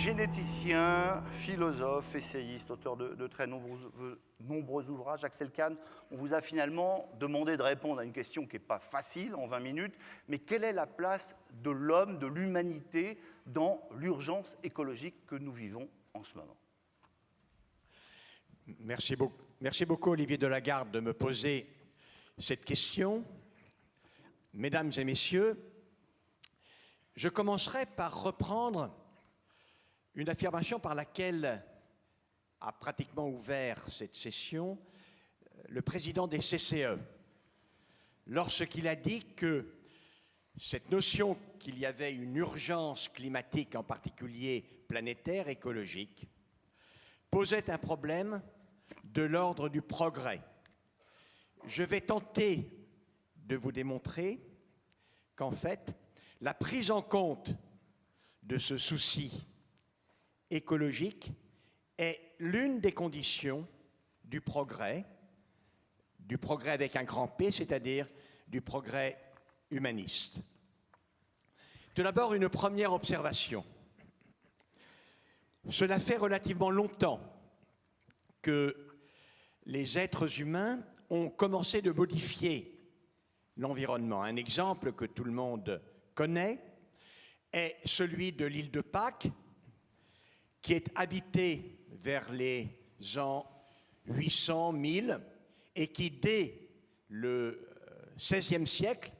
Généticien, philosophe, essayiste, auteur de très nombreux ouvrages. Axel Kahn, on vous a finalement demandé de répondre à une question qui n'est pas facile en 20 minutes, mais quelle est la place de l'homme, de l'humanité dans l'urgence écologique que nous vivons en ce moment? Merci beaucoup, Olivier Delagarde, de me poser cette question. Mesdames et messieurs, je commencerai par reprendre une affirmation par laquelle a pratiquement ouvert cette session le président des CCE, lorsqu'il a dit que cette notion qu'il y avait une urgence climatique, en particulier planétaire, écologique, posait un problème de l'ordre du progrès. Je vais tenter de vous démontrer qu'en fait, la prise en compte de ce souci écologique est l'une des conditions du progrès avec un grand P, c'est-à-dire du progrès humaniste. Tout d'abord, une première observation. Cela fait relativement longtemps que les êtres humains ont commencé de modifier l'environnement. Un exemple que tout le monde connaît est celui de l'île de Pâques, qui est habitée vers les ans 800, 1000, et qui, dès le XVIe siècle,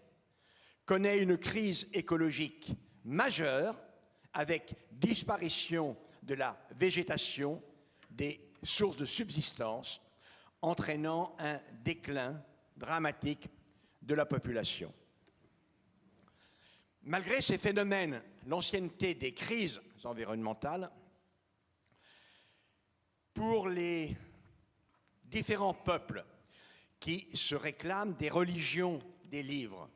connaît une crise écologique majeure avec disparition de la végétation, des sources de subsistance, entraînant un déclin dramatique de la population. Malgré ces phénomènes, l'ancienneté des crises environnementales, pour les différents peuples qui se réclament des religions des livres,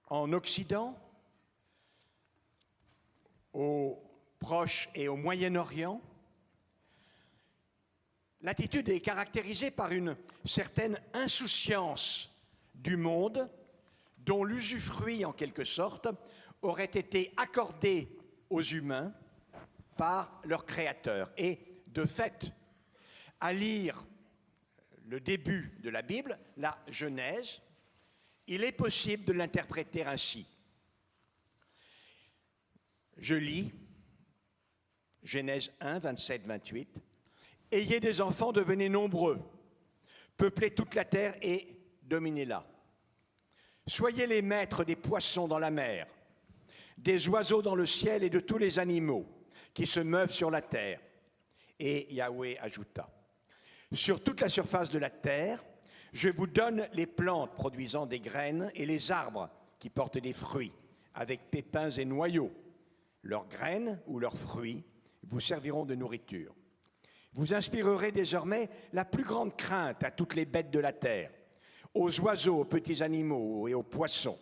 en Occident, au Proche et au Moyen-Orient, l'attitude est caractérisée par une certaine insouciance du monde dont l'usufruit, en quelque sorte, aurait été accordé aux humains par leur créateur. Et de fait, à lire le début de la Bible, la Genèse, il est possible de l'interpréter ainsi. Je lis Genèse 1, 27, 28. « Ayez des enfants, devenez nombreux, peuplez toute la terre et dominez-la. Soyez les maîtres des poissons dans la mer, des oiseaux dans le ciel et de tous les animaux qui se meuvent sur la terre. » Et Yahweh ajouta, « Sur toute la surface de la terre, je vous donne les plantes produisant des graines et les arbres qui portent des fruits, avec pépins et noyaux. Leurs graines ou leurs fruits vous serviront de nourriture. Vous inspirerez désormais la plus grande crainte à toutes les bêtes de la terre, aux oiseaux, aux petits animaux et aux poissons.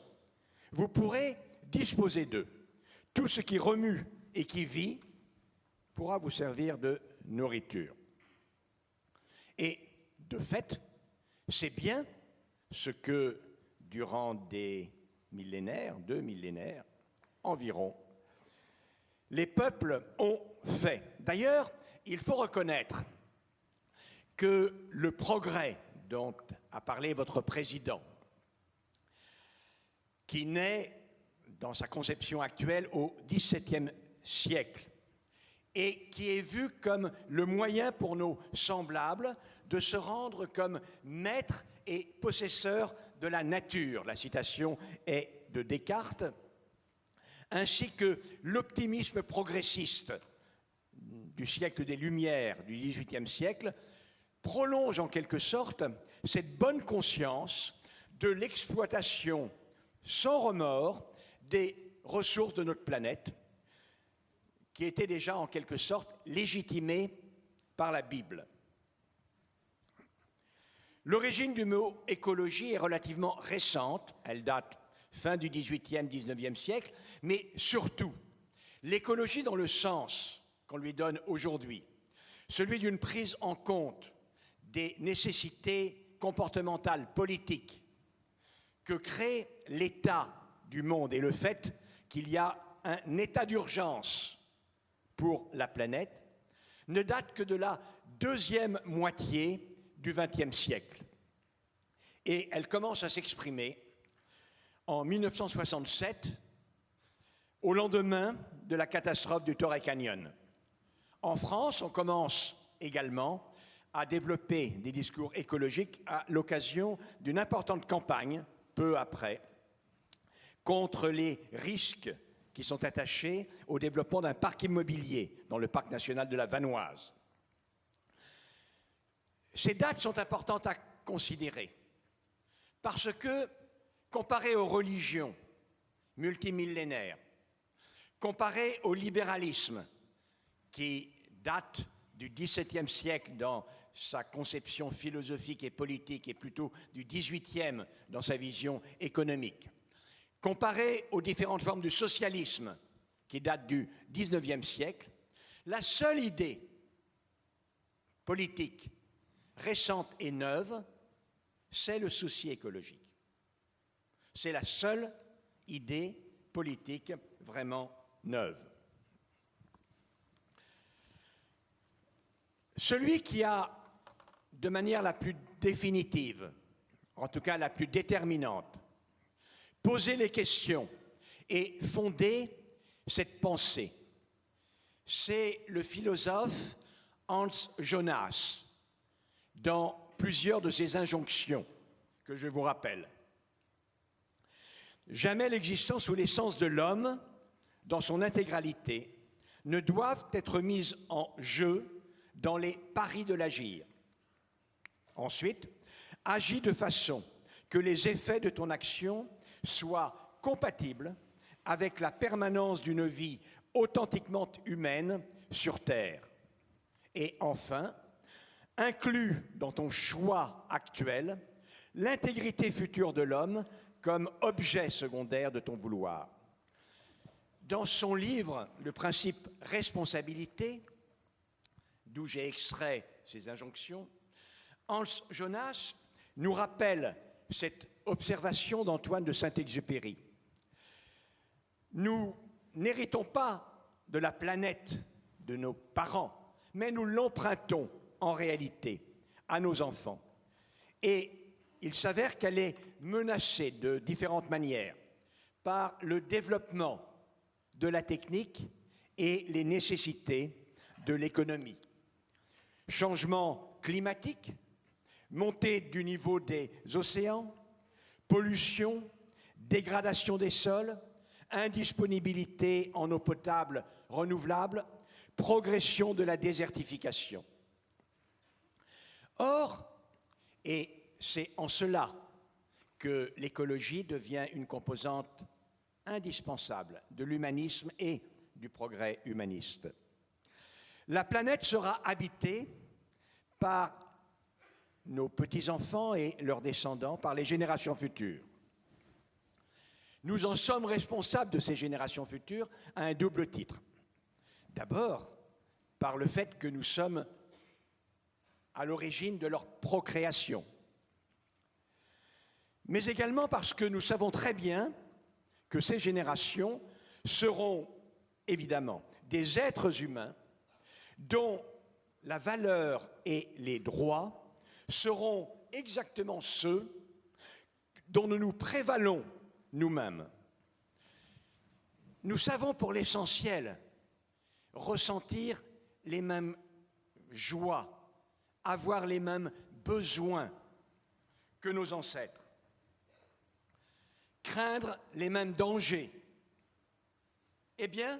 Vous pourrez disposer d'eux. Tout ce qui remue et qui vit pourra vous servir de nourriture. » Et de fait, c'est bien ce que, durant des millénaires, 2 millénaires environ, les peuples ont fait. D'ailleurs, il faut reconnaître que le progrès dont a parlé votre président, qui naît dans sa conception actuelle au XVIIe siècle et qui est vu comme le moyen pour nos semblables de se rendre comme maîtres et possesseurs de la nature. La citation est de Descartes, ainsi que l'optimisme progressiste du siècle des Lumières, du XVIIIe siècle, prolonge en quelque sorte cette bonne conscience de l'exploitation sans remords des ressources de notre planète, qui était déjà en quelque sorte légitimée par la Bible. L'origine du mot écologie est relativement récente, elle date fin du XVIIIe, XIXe siècle, mais surtout, l'écologie dans le sens qu'on lui donne aujourd'hui, celui d'une prise en compte des nécessités comportementales, politiques, que crée l'état du monde et le fait qu'il y a un état d'urgence pour la planète ne date que de la deuxième moitié du XXe siècle. Et elle commence à s'exprimer en 1967, au lendemain de la catastrophe du Torrey Canyon. En France, on commence également à développer des discours écologiques à l'occasion d'une importante campagne, peu après, contre les risques qui sont attachés au développement d'un parc immobilier dans le parc national de la Vanoise. Ces dates sont importantes à considérer parce que, comparées aux religions multimillénaires, comparées au libéralisme qui date du XVIIe siècle dans sa conception philosophique et politique et plutôt du XVIIIe dans sa vision économique, comparé aux différentes formes du socialisme qui datent du XIXe siècle, la seule idée politique récente et neuve, c'est le souci écologique. C'est la seule idée politique vraiment neuve. Celui qui a, de manière la plus définitive, en tout cas la plus déterminante, posé les questions et fondé cette pensée, c'est le philosophe Hans Jonas, dans plusieurs de ses injonctions que je vous rappelle. Jamais l'existence ou l'essence de l'homme, dans son intégralité, ne doivent être mises en jeu dans les paris de l'agir. Ensuite, agis de façon que les effets de ton action soient compatibles avec la permanence d'une vie authentiquement humaine sur Terre. Et enfin, inclus dans ton choix actuel l'intégrité future de l'homme comme objet secondaire de ton vouloir. Dans son livre « Le principe responsabilité », d'où j'ai extrait ces injonctions, Hans Jonas nous rappelle cette observation d'Antoine de Saint-Exupéry. Nous n'héritons pas de la planète de nos parents, mais nous l'empruntons en réalité à nos enfants. Et il s'avère qu'elle est menacée de différentes manières par le développement de la technique et les nécessités de l'économie. Changement climatique, montée du niveau des océans, pollution, dégradation des sols, indisponibilité en eau potable renouvelable, progression de la désertification. Or, et c'est en cela que l'écologie devient une composante indispensable de l'humanisme et du progrès humaniste. La planète sera habitée par nos petits-enfants et leurs descendants, par les générations futures. Nous en sommes responsables de ces générations futures à un double titre. D'abord, par le fait que nous sommes à l'origine de leur procréation, mais également parce que nous savons très bien que ces générations seront évidemment des êtres humains dont la valeur et les droits seront exactement ceux dont nous nous prévalons nous-mêmes. Nous savons pour l'essentiel ressentir les mêmes joies, avoir les mêmes besoins que nos ancêtres, craindre les mêmes dangers. Eh bien,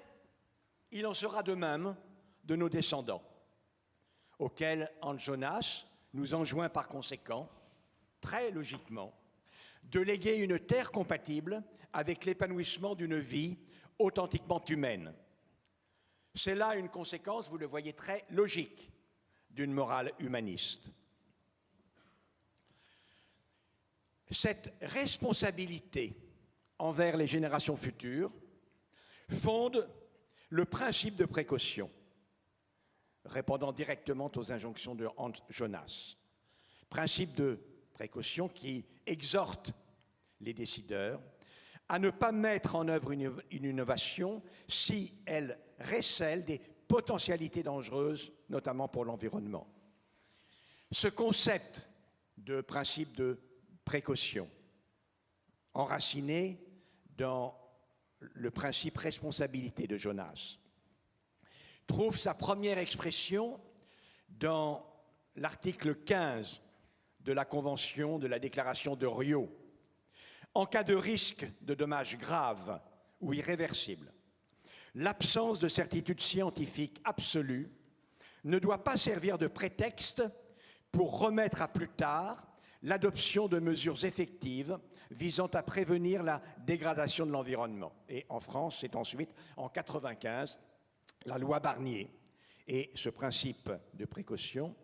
il en sera de même de nos descendants, auxquels Hans Jonas nous enjoint par conséquent, très logiquement, de léguer une terre compatible avec l'épanouissement d'une vie authentiquement humaine. C'est là une conséquence, vous le voyez, très logique d'une morale humaniste. Cette responsabilité envers les générations futures fonde le principe de précaution, répondant directement aux injonctions de Hans Jonas. Principe de précaution qui exhorte les décideurs à ne pas mettre en œuvre une innovation si elle récèle des potentialités dangereuses, notamment pour l'environnement. Ce concept de principe de précaution, enraciné dans le principe responsabilité de Jonas, trouve sa première expression dans l'article 15 de la Convention de la Déclaration de Rio. En cas de risque de dommages graves ou irréversibles, l'absence de certitude scientifique absolue ne doit pas servir de prétexte pour remettre à plus tard l'adoption de mesures effectives visant à prévenir la dégradation de l'environnement. Et en France, c'est ensuite, en 1995, la loi Barnier. Et ce principe de précaution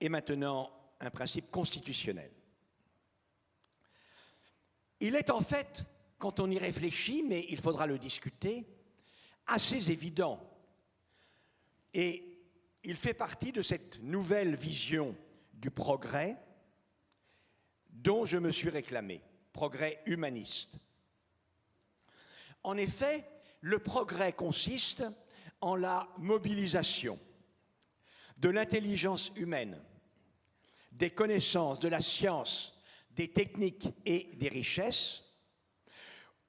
est maintenant un principe constitutionnel. Il est en fait, quand on y réfléchit, mais il faudra le discuter, assez évident. Et il fait partie de cette nouvelle vision du progrès dont je me suis réclamé, progrès humaniste. En effet, le progrès consiste en la mobilisation de l'intelligence humaine, des connaissances, de la science, des techniques et des richesses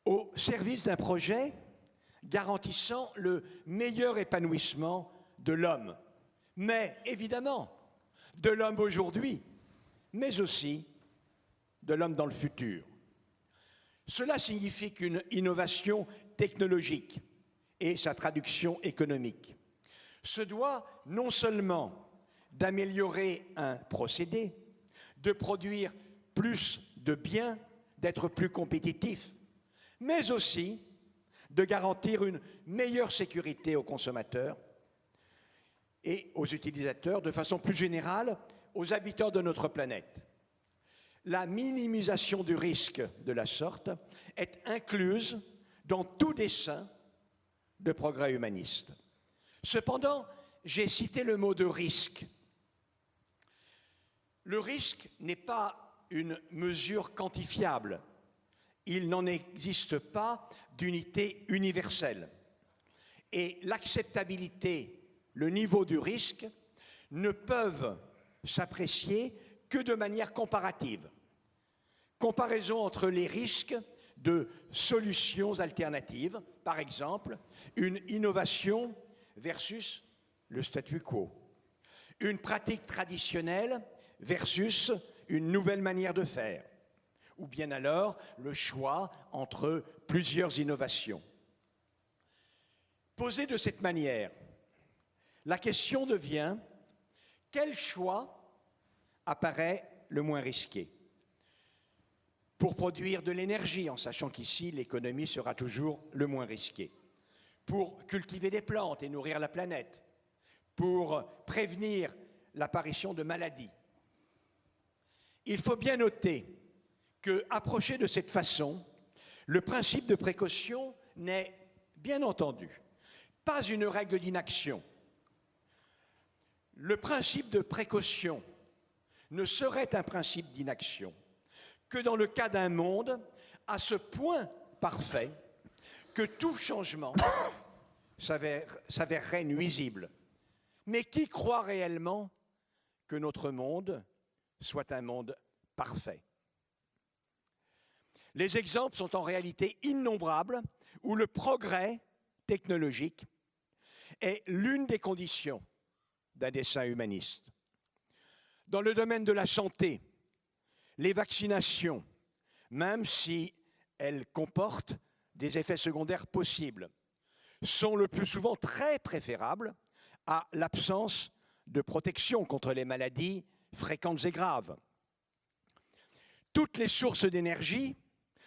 au service d'un projet garantissant le meilleur épanouissement de l'homme, mais évidemment de l'homme aujourd'hui, mais aussi de l'homme dans le futur. Cela signifie qu'une innovation technologique et sa traduction économique se doit non seulement d'améliorer un procédé, de produire plus de biens, d'être plus compétitif, mais aussi de garantir une meilleure sécurité aux consommateurs et aux utilisateurs, de façon plus générale, aux habitants de notre planète. La minimisation du risque de la sorte est incluse dans tout dessein de progrès humaniste. Cependant, j'ai cité le mot de risque. Le risque n'est pas une mesure quantifiable. Il n'en existe pas d'unité universelle. Et l'acceptabilité, le niveau du risque, ne peuvent s'apprécier que de manière comparative. Comparaison entre les risques de solutions alternatives, par exemple, une innovation versus le statu quo, une pratique traditionnelle versus une nouvelle manière de faire, ou bien alors le choix entre plusieurs innovations. Posée de cette manière, la question devient quel choix apparaît le moins risqué? Pour produire de l'énergie, en sachant qu'ici l'économie sera toujours le moins risquée. Pour cultiver des plantes et nourrir la planète. Pour prévenir l'apparition de maladies. Il faut bien noter que, approché de cette façon, le principe de précaution n'est, bien entendu, pas une règle d'inaction. Le principe de précaution ne serait un principe d'inaction que dans le cas d'un monde à ce point parfait que tout changement s'avérerait nuisible. Mais qui croit réellement que notre monde soit un monde parfait? Les exemples sont en réalité innombrables où le progrès technologique est l'une des conditions d'un dessein humaniste. Dans le domaine de la santé, les vaccinations, même si elles comportent des effets secondaires possibles, sont le plus souvent très préférables à l'absence de protection contre les maladies fréquentes et graves. Toutes les sources d'énergie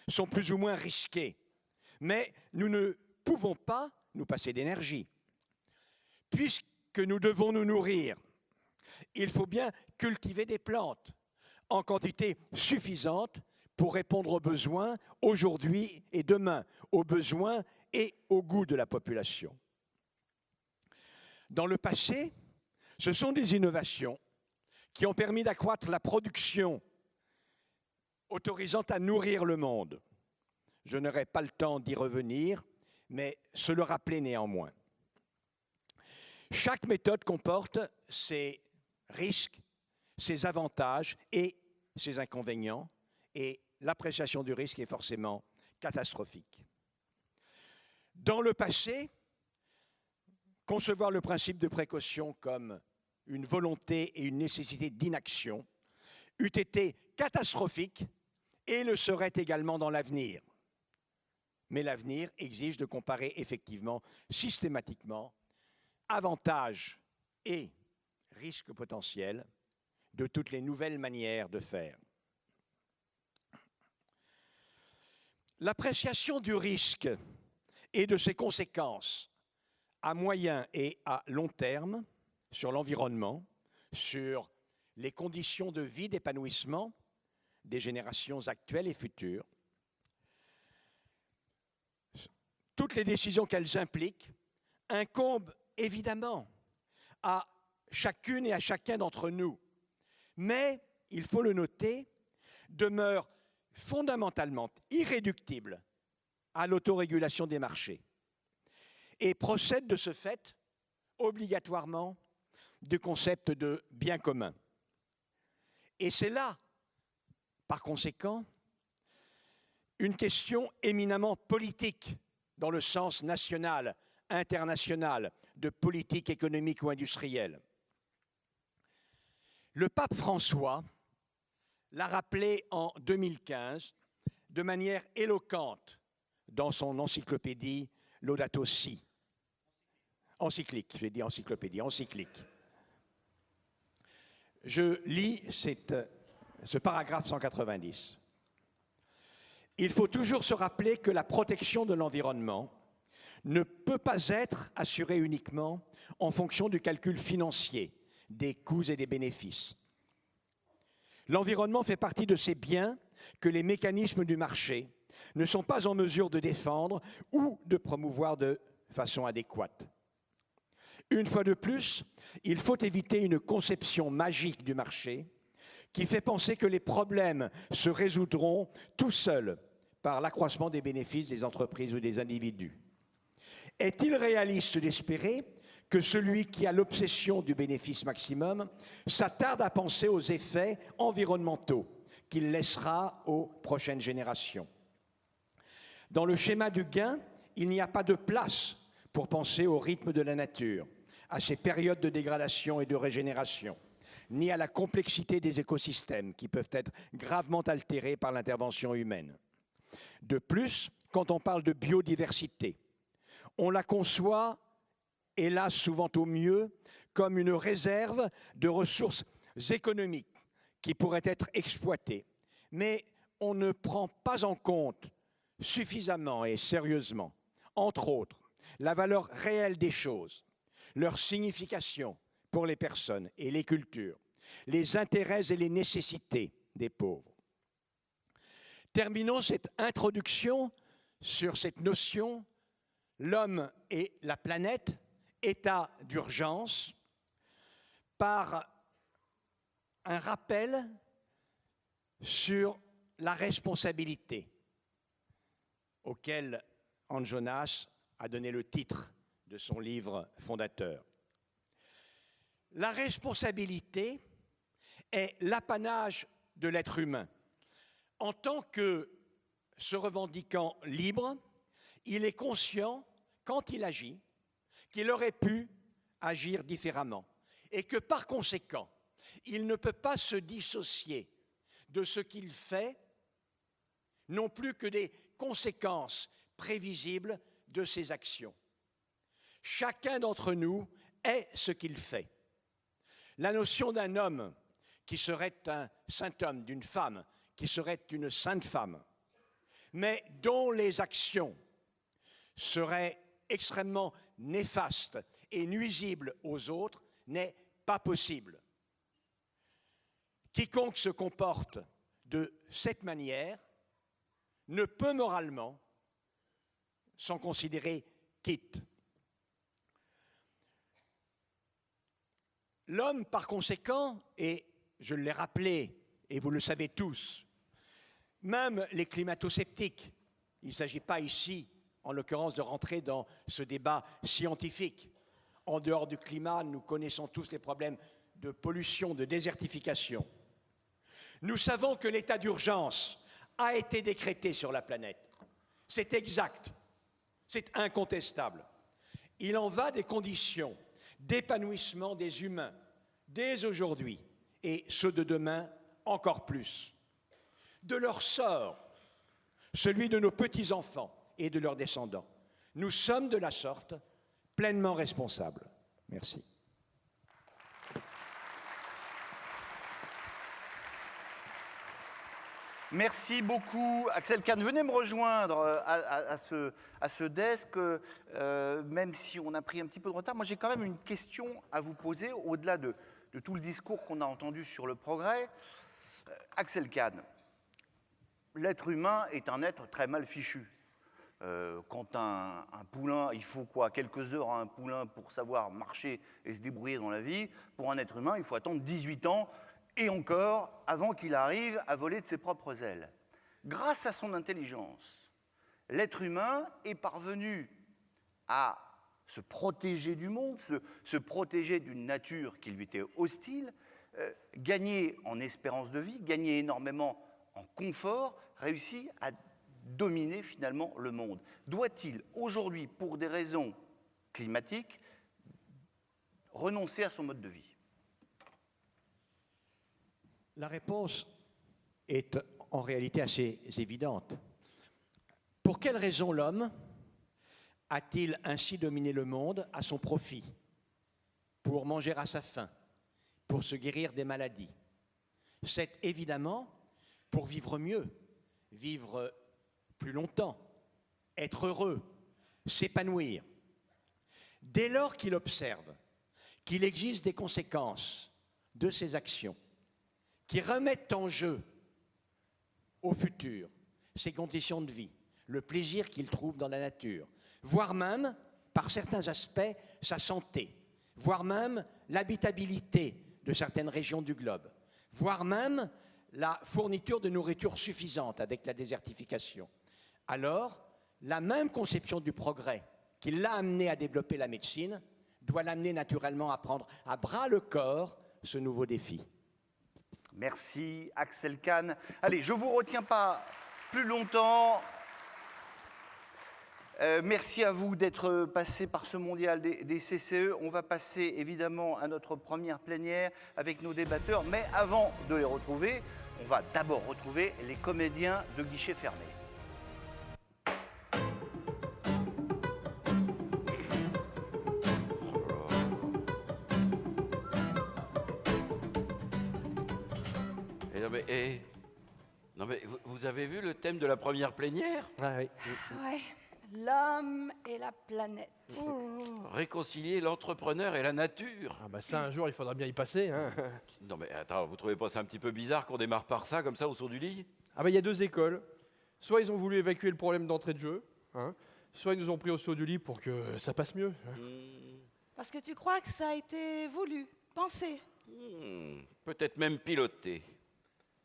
sont plus ou moins risquées, mais nous ne pouvons pas nous passer d'énergie. Puisque nous devons nous nourrir, il faut bien cultiver des plantes en quantité suffisante pour répondre aux besoins aujourd'hui et demain, aux besoins et aux goûts de la population. Dans le passé, ce sont des innovations qui ont permis d'accroître la production, autorisant à nourrir le monde. Je n'aurai pas le temps d'y revenir, mais se le rappeler néanmoins. Chaque méthode comporte ses risques, ses avantages et ses inconvénients, et l'appréciation du risque est forcément catastrophique. Dans le passé, concevoir le principe de précaution comme une volonté et une nécessité d'inaction eût été catastrophique et le serait également dans l'avenir. Mais l'avenir exige de comparer effectivement, systématiquement, avantages et risques potentiels de toutes les nouvelles manières de faire. L'appréciation du risque et de ses conséquences à moyen et à long terme sur l'environnement, sur les conditions de vie d'épanouissement des générations actuelles et futures, toutes les décisions qu'elles impliquent incombent évidemment à chacune et à chacun d'entre nous, mais, il faut le noter, demeurent fondamentalement irréductibles à l'autorégulation des marchés et procèdent de ce fait obligatoirement du concept de bien commun. Et c'est là, par conséquent, une question éminemment politique dans le sens national, international, de politique économique ou industrielle. Le pape François l'a rappelé en 2015 de manière éloquente dans son encyclopédie Laudato Si. Encyclique, j'ai dit encyclopédie, encyclique. Je lis ce paragraphe 190. Il faut toujours se rappeler que la protection de l'environnement ne peut pas être assurée uniquement en fonction du calcul financier, des coûts et des bénéfices. L'environnement fait partie de ces biens que les mécanismes du marché ne sont pas en mesure de défendre ou de promouvoir de façon adéquate. Une fois de plus, il faut éviter une conception magique du marché qui fait penser que les problèmes se résoudront tout seuls par l'accroissement des bénéfices des entreprises ou des individus. Est-il réaliste d'espérer que celui qui a l'obsession du bénéfice maximum s'attarde à penser aux effets environnementaux qu'il laissera aux prochaines générations? Dans le schéma du gain, il n'y a pas de place pour penser au rythme de la nature, à ses périodes de dégradation et de régénération, ni à la complexité des écosystèmes qui peuvent être gravement altérés par l'intervention humaine. De plus, quand on parle de biodiversité, on la conçoit, hélas souvent au mieux, comme une réserve de ressources économiques qui pourraient être exploitées. Mais on ne prend pas en compte suffisamment et sérieusement, entre autres, la valeur réelle des choses, leur signification pour les personnes et les cultures, les intérêts et les nécessités des pauvres. Terminons cette introduction sur cette notion, l'homme et la planète, état d'urgence, par un rappel sur la responsabilité auquel Hans Jonas a donné le titre de son livre fondateur. La responsabilité est l'apanage de l'être humain. En tant que se revendiquant libre, il est conscient, quand il agit, qu'il aurait pu agir différemment et que par conséquent, il ne peut pas se dissocier de ce qu'il fait, non plus que des conséquences prévisibles de ses actions. Chacun d'entre nous est ce qu'il fait. La notion d'un homme qui serait un saint homme, d'une femme qui serait une sainte femme, mais dont les actions seraient extrêmement néfastes et nuisibles aux autres, n'est pas possible. Quiconque se comporte de cette manière ne peut moralement s'en considérer quitte. L'homme, par conséquent, et je l'ai rappelé, et vous le savez tous, même les climato-sceptiques, il ne s'agit pas ici, en l'occurrence, de rentrer dans ce débat scientifique En dehors du climat, nous connaissons tous les problèmes de pollution, de désertification. Nous savons que l'état d'urgence a été décrété sur la planète. C'est exact, c'est incontestable. Il en va des conditions d'épanouissement des humains dès aujourd'hui et ceux de demain encore plus. De leur sort, celui de nos petits-enfants et de leurs descendants. Nous sommes de la sorte pleinement responsables. Merci. Merci beaucoup, Axel Kahn. Venez me rejoindre à ce desk, même si on a pris un petit peu de retard. Moi, j'ai quand même une question à vous poser, au-delà de tout le discours qu'on a entendu sur le progrès. Axel Kahn, l'être humain est un être très mal fichu. Quand un poulain, il faut quoi? Quelques heures à un poulain pour savoir marcher et se débrouiller dans la vie. Pour un être humain, il faut attendre 18 ans et encore avant qu'il arrive à voler de ses propres ailes. Grâce à son intelligence, l'être humain est parvenu à se protéger du monde, se protéger d'une nature qui lui était hostile, gagner en espérance de vie, gagner énormément en confort, réussir à dominer finalement le monde. Doit-il aujourd'hui, pour des raisons climatiques, renoncer à son mode de vie? La réponse est en réalité assez évidente. Pour quelle raison l'homme a-t-il ainsi dominé le monde à son profit? Pour manger à sa faim, pour se guérir des maladies. C'est évidemment pour vivre mieux, vivre plus longtemps, être heureux, s'épanouir. Dès lors qu'il observe qu'il existe des conséquences de ses actions qui remettent en jeu au futur ses conditions de vie, le plaisir qu'il trouve dans la nature, voire même, par certains aspects, sa santé, voire même l'habitabilité de certaines régions du globe, voire même la fourniture de nourriture suffisante avec la désertification. Alors, la même conception du progrès qui l'a amené à développer la médecine doit l'amener naturellement à prendre à bras le corps ce nouveau défi. Merci, Axel Kahn. Allez, je ne vous retiens pas plus longtemps. Merci à vous d'être passé par ce mondial des CCE. On va passer évidemment à notre première plénière avec nos débatteurs. Mais avant de les retrouver, on va d'abord retrouver les comédiens de guichet fermé. Non mais vous avez vu le thème de la première plénière? Ah oui. Ouais, l'homme et la planète. Réconcilier l'entrepreneur et la nature. Ah bah ça, un jour, il faudra bien y passer. Hein. Non mais attends, vous trouvez pas ça un petit peu bizarre qu'on démarre par ça, comme ça, au saut du lit? Ah bah il y a deux écoles. Soit ils ont voulu évacuer le problème d'entrée de jeu, hein, soit ils nous ont pris au saut du lit pour que ça passe mieux. Parce que tu crois que ça a été voulu, pensé. Peut-être même piloté.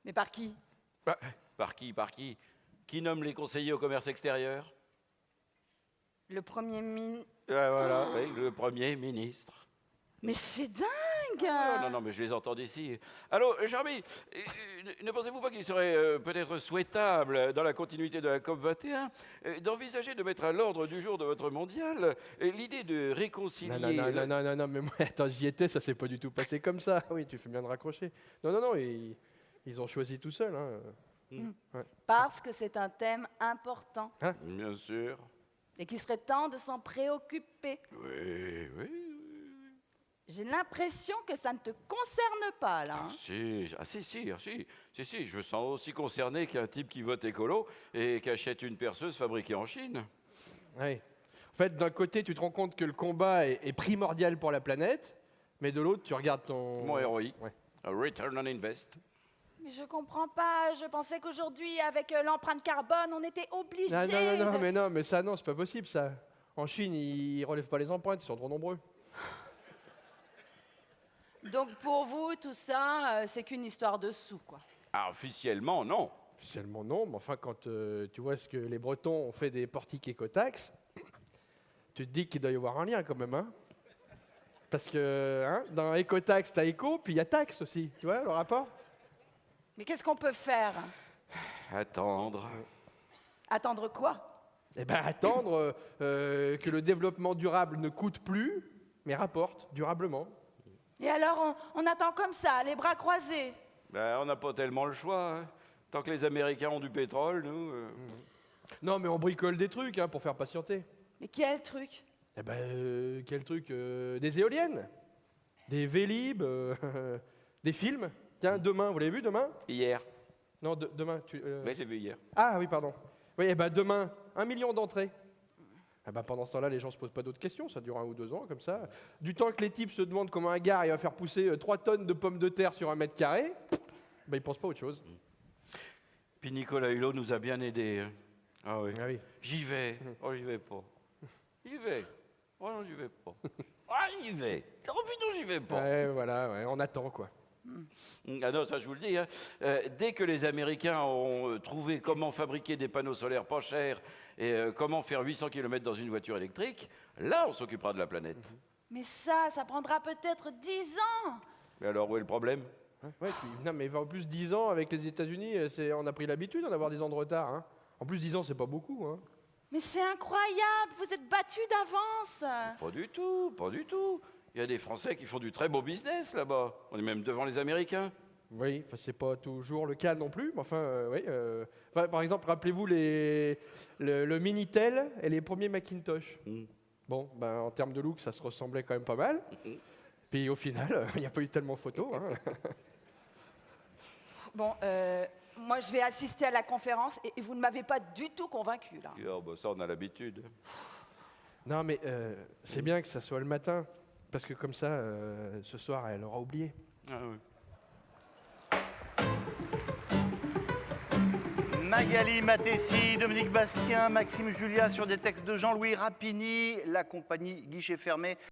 Mais par qui? Par qui? Qui nomme les conseillers au commerce extérieur? Le premier ministre. Voilà, oui, le Premier ministre. Mais c'est dingue! Non, mais je les entends d'ici. Allô, Charmy, ne pensez-vous pas qu'il serait peut-être souhaitable, dans la continuité de la COP21, d'envisager de mettre à l'ordre du jour de votre mondial l'idée de réconcilier... Non, mais moi, attends, j'y étais, ça s'est pas du tout passé comme ça. Oui, tu fais bien de raccrocher. Non, ils ont choisi tout seuls. Hein. Ouais. Parce que c'est un thème important. Hein? Bien sûr. Et qu'il serait temps de s'en préoccuper. Oui. J'ai l'impression que ça ne te concerne pas, là. Hein. Si, je me sens aussi concerné qu'un type qui vote écolo et qui achète une perceuse fabriquée en Chine. Oui. En fait, d'un côté, tu te rends compte que le combat est primordial pour la planète, mais de l'autre, tu regardes ton... Mon ROI. Ouais. A return on invest. Mais je comprends pas. Je pensais qu'aujourd'hui, avec l'empreinte carbone, on était obligés Non, mais ça, non, c'est pas possible, ça. En Chine, ils relèvent pas les empreintes, ils sont trop nombreux. Donc pour vous, tout ça, c'est qu'une histoire de sous, quoi. Ah, officiellement, non. Officiellement, non, mais enfin, quand tu vois ce que les Bretons ont fait des portiques écotaxes, tu te dis qu'il doit y avoir un lien quand même, hein. Parce que hein, dans écotaxe, t'as éco, puis il y a taxe aussi. Tu vois le rapport? Mais qu'est-ce qu'on peut faire? Attendre. Attendre quoi? Eh ben attendre que le développement durable ne coûte plus, mais rapporte durablement. Et alors, on attend comme ça, les bras croisés. Ben, on n'a pas tellement le choix. Hein. Tant que les Américains ont du pétrole, nous... Non, mais on bricole des trucs hein, pour faire patienter. Mais quel truc? Eh ben, quel truc des éoliennes, des Vélib, des films. Tiens, demain, vous l'avez vu demain? Hier. Non, demain. Oui, j'ai vu hier. Ah oui, pardon. Oui, eh ben demain, 1 million d'entrées. Eh ben, pendant ce temps-là, les gens se posent pas d'autres questions, ça dure 1 ou 2 ans, comme ça. Du temps que les types se demandent comment un gars il va faire pousser 3 tonnes de pommes de terre sur 1 mètre carré, ben, ils pensent pas à autre chose. Puis Nicolas Hulot nous a bien aidés. Hein. Ah oui. Ah oui. J'y vais. Oh, j'y vais pas. J'y vais. Oh non, j'y vais pas. Ah, j'y vais. Oh putain, j'y vais pas. Ouais, voilà, ouais, on attend quoi. Ah non, ça je vous le dis. Hein. Dès que les Américains ont trouvé comment fabriquer des panneaux solaires pas chers et comment faire 800 km dans une voiture électrique, là on s'occupera de la planète. Mais ça prendra peut-être 10 ans. Mais alors où est le problème? Ouais, puis, non, mais en plus 10 ans avec les États-Unis, on a pris l'habitude d'en avoir 10 ans de retard. Hein. En plus 10 ans, c'est pas beaucoup. Hein. Mais c'est incroyable, vous êtes battus d'avance. Pas du tout, pas du tout. Il y a des Français qui font du très beau business là-bas. On est même devant les Américains. Oui, c'est pas toujours le cas non plus, mais enfin, oui. Par exemple, rappelez-vous le Minitel et les premiers Macintosh. Bon, ben, en termes de look, ça se ressemblait quand même pas mal. Puis au final, il n'y a pas eu tellement photo. Hein. Bon, moi je vais assister à la conférence et vous ne m'avez pas du tout convaincu là. Oh, bah, ça on a l'habitude. Non, mais c'est bien que ça soit le matin, parce que comme ça, ce soir, elle aura oublié. Ah, oui. Magali Mattesi, Dominique Bastien, Maxime Julia sur des textes de Jean-Louis Rapini, la compagnie Guichet Fermé.